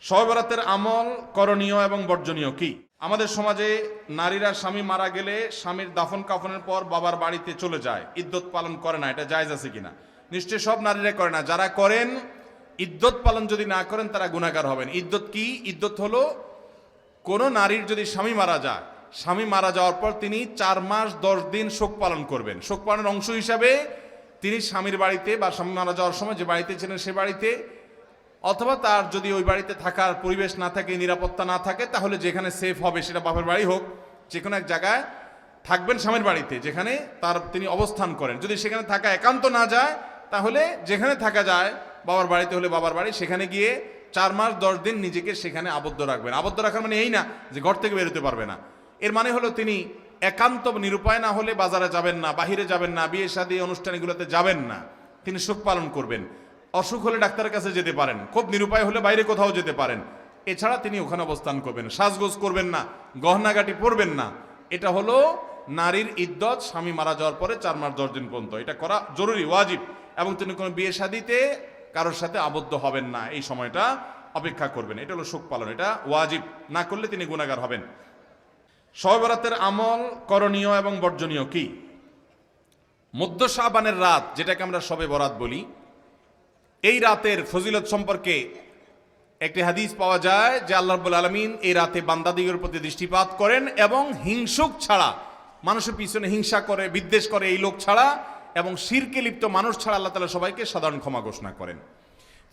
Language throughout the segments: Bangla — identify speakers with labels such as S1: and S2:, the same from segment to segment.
S1: শবে বরাতের আমল করণীয় এবং বর্জনীয় কি? আমাদের সমাজে নারীরা স্বামী মারা গেলে স্বামীর দাফন কাফনের পর বাবার বাড়িতে চলে যায়, ইদ্যত পালন করে না। এটা জায়েজ আছে কিনা? নিশ্চয়ই সব নারীরা করে না। যারা করেন, ইদ্যত পালন যদি না করেন তারা গুনাহগার হবেন। ইদ্যত কি? ইদ্যত হলো কোনো নারীর যদি স্বামী মারা যায়, স্বামী মারা যাওয়ার পর তিনি 4 মাস 10 দিন শোক পালন করবেন। শোক পালনের অংশ হিসাবে তিনি স্বামীর বাড়িতে বা স্বামী মারা যাওয়ার সময় যে বাড়িতে ছিলেন সে বাড়িতে, অথবা তার যদি ওই বাড়িতে থাকার পরিবেশ না থাকে, নিরাপত্তা না থাকে, তাহলে যেখানে সেফ হবে, সেটা বাপের বাড়ি হোক, যে কোনো এক জায়গায় থাকবেন স্বামীর বাড়িতে যেখানে তিনি অবস্থান করেন। যদি সেখানে থাকা একান্ত না যায়, তাহলে যেখানে থাকা যায়, বাবার বাড়িতে হলে বাবার বাড়ি, সেখানে গিয়ে 4 মাস 10 দিন নিজেকে সেখানে আবদ্ধ রাখবেন। আবদ্ধ রাখার মানে এই না যে ঘর থেকে বেরোতে পারবে না। এর মানে হলো তিনি একান্ত নিরুপায় না হলে বাজারে যাবেন না, বাহিরে যাবেন না, বিয়ে শাদী অনুষ্ঠানগুলোতে যাবেন না, তিনি শোক পালন করবেন। অসুখ হলে ডাক্তারের কাছে যেতে পারেন, খুব নিরুপায় হলে বাইরে কোথাও যেতে পারেন। এছাড়া তিনি ওখানে অবস্থান করবেন, সাজগোজ করবেন না, গহনাগাটি পরবেন না। এটা হলো নারীর ইদ্যত স্বামী মারা যাওয়ার পরে 4 মাস 10 দিন পর্যন্ত। এটা করা জরুরি, ওয়াজিব। এবং তিনি কোনো বিয়ে শাদীতে কারোর সাথে আবদ্ধ হবেন না, এই সময়টা অপেক্ষা করবেন। এটা হলো শোক পালন, এটা ওয়াজিব। না করলে তিনি গুনাহগার হবেন। শবে বরাতের আমল করণীয় এবং বর্জনীয় কি? মধ্য শাবানের রাত, যেটাকে আমরা শবে বরাত বলি, এই রাতের ফজিলত সম্পর্কে একটি হাদিস পাওয়া যায় যে আল্লাহ রাব্বুল আলামিন এই রাতে বান্দাদিগের প্রতি দৃষ্টিপাত করেন এবং হিংসুক ছাড়া, মানুষের পিছনে হিংসা করে বিদ্বেষ করে এই লোক ছাড়া এবং শিরকে লিপ্ত মানুষ ছাড়া আল্লাহ তাআলা সবাইকে সাধারণ ক্ষমা ঘোষণা করেন।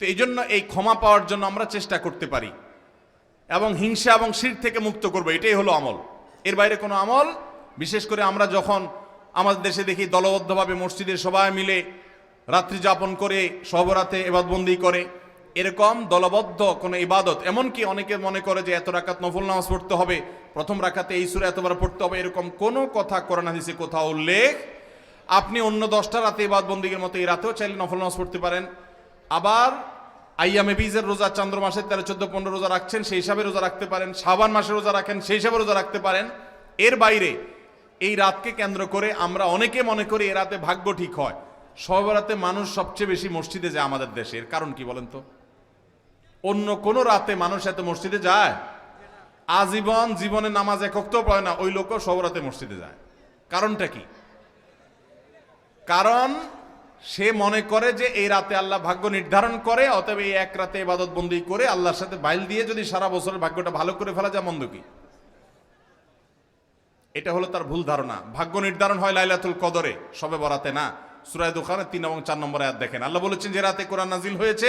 S1: তো এই জন্য এই ক্ষমা পাওয়ার জন্য আমরা চেষ্টা করতে পারি এবং হিংসা এবং শিরক থেকে মুক্ত করবো, এটাই হলো আমল। এর বাইরে কোনো আমল, বিশেষ করে আমরা যখন আমাদের দেশে দেখি দলবদ্ধভাবে মসজিদে সবাই মিলে রাত্রি যাপন করে শবরাতে ইবাদতবন্দি করে, এরকম দলবদ্ধ কোনো ইবাদত, এমনকি অনেকে মনে করে যে এত রাকাত নফল নামাজ পড়তে হবে, প্রথম রাকাতে এই সূরা এতবার পড়তে হবে, এরকম কোনো কথা কোরআন হাদিসে কোথাও উল্লেখ। আপনি অন্য 10টা রাতে ইবাদতবন্দির মতো এই রাতেও চাইলে নফল নামাজ পড়তে পারেন। আবার আইয়ামে বীজের রোজা, চন্দ্র মাসের 13, 14, 15 রোজা রাখছেন, সেই হিসাবে রোজা রাখতে পারেন। শাবান মাসে রোজা রাখেন, সেই হিসাবে রোজা রাখতে পারেন। এর বাইরে এই রাতকে কেন্দ্র করে আমরা অনেকে মনে করি এ রাতে ভাগ্য ঠিক হয়। শবে বরাতে মানুষ সবচেয়ে বেশি মসজিদে যায় আমাদের দেশে। এর কারণ কি বলেন তো? অন্য কোন রাতে মানুষ এত মসজিদে যায়? আজীবন জীবনে নামাজ এক ওয়াক্তও পড়ে না, ওই লোকও শবে বরাতে মসজিদে যায়। কারণটা কি? কারণ সে মনে করে যে এই রাতে আল্লাহ ভাগ্য নির্ধারণ করে, অতএব এই এক রাতে ইবাদত বন্দি করে আল্লাহর সাথে বাইল দিয়ে যদি সারা বছরের ভাগ্যটা ভালো করে ফেলা যায়, মন্দ কি? এটা হলো তার ভুল ধারণা। ভাগ্য নির্ধারণ হয় লাইলাতুল কদরে, শবে বরাতে না। সূরা দুখানে 3 এবং 4 নম্বর আয়াত দেখেন, আল্লাহ বলেছেন যে রাতে কোরআন নাজিল হয়েছে,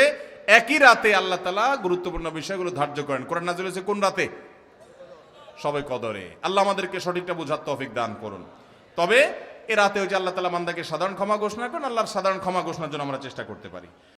S1: একই রাতে আল্লাহ তাআলা গুরুত্বপূর্ণ বিষয়গুলো ধার্য করেন। কোরআন নাজিল হয়েছে কোন রাতে? শবে কদরে। আল্লাহ আমাদেরকে সঠিকটা বোঝার তৌফিক দান করুন। তবে এ রাতে ওই যে আল্লাহ তাআলা বান্দাকে সাধারণ ক্ষমা ঘোষণা করেন, আল্লাহর সাধারণ ক্ষমা ঘোষণার জন্য আমরা চেষ্টা করতে পারি।